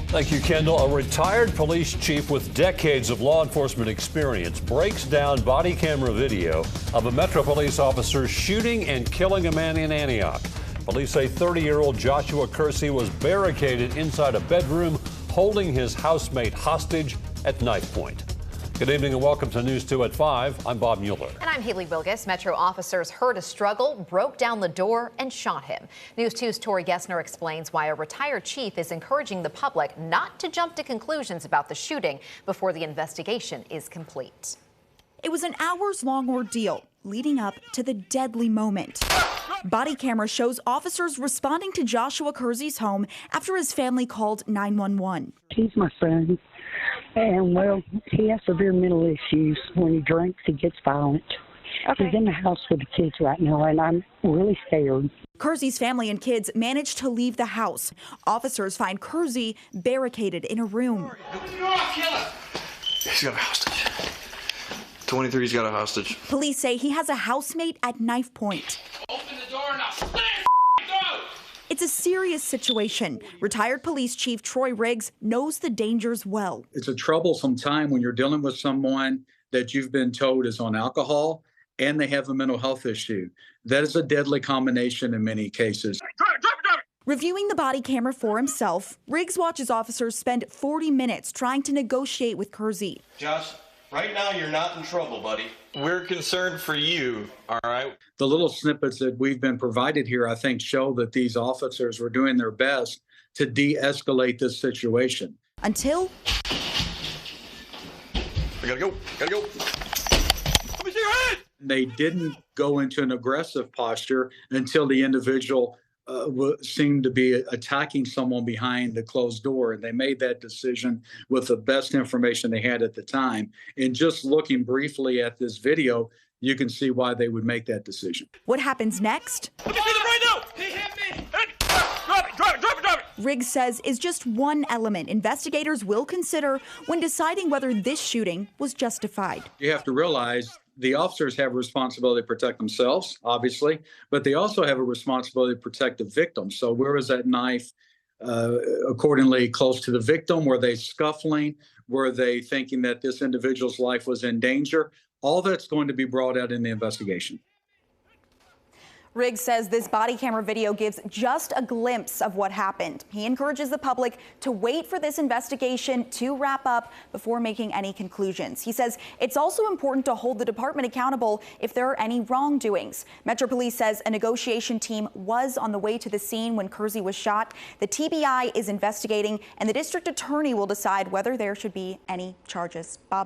Thank you, Kendall. A retired police chief with decades of law enforcement experience breaks down body camera video of a Metro Police officer shooting and killing a man in Antioch. Police say 30-year-old Joshua Kersey was barricaded inside a bedroom holding his housemate hostage at knife point. Good evening and welcome to News 2 at 5. I'm Bob Mueller. And I'm Haley Wilgus. Metro officers heard a struggle, broke down the door, and shot him. News 2's Tori Gessner explains why a retired chief is encouraging the public not to jump to conclusions about the shooting before the investigation is complete. It was an hours-long ordeal leading up to the deadly moment. Body camera shows officers responding to Joshua Kersey's home after his family called 911. He's my son, and well, he has severe mental issues. When he drinks, he gets violent. Okay. He's in the house with the kids right now, and I'm really scared. Kersey's family and kids managed to leave the house. Officers find Kersey barricaded in a room. He's got a hostage. 23's got a hostage. Police say he has a housemate at knife point. Open the door now. Go! It's a serious situation. Retired police chief Troy Riggs knows the dangers well. It's a troublesome time when you're dealing with someone that you've been told is on alcohol and they have a mental health issue. That is a deadly combination in many cases. Reviewing the body camera for himself, Riggs watches officers spend 40 minutes trying to negotiate with Kersey. Josh, right now you're not in trouble, buddy. We're concerned for you, all right? The little snippets that we've been provided here, I think, show that these officers were doing their best to de-escalate this situation. Until... I gotta go. Let me see your head! They didn't go into an aggressive posture until the individual seemed to be attacking someone behind the closed door. And they made that decision with the best information they had at the time. And just looking briefly at this video, you can see why they would make that decision. What happens next? Let me see them right now! He hit me! Drop it! Riggs says is just one element investigators will consider when deciding whether this shooting was justified. You have to realize the officers have a responsibility to protect themselves, obviously, but they also have a responsibility to protect the victim. So where was that knife accordingly close to the victim? Were they scuffling? Were they thinking that this individual's life was in danger? All that's going to be brought out in the investigation. Riggs says this body camera video gives just a glimpse of what happened. He encourages the public to wait for this investigation to wrap up before making any conclusions. He says it's also important to hold the department accountable if there are any wrongdoings. Metro Police says a negotiation team was on the way to the scene when Kersey was shot. The TBI is investigating, and the district attorney will decide whether there should be any charges. Bob?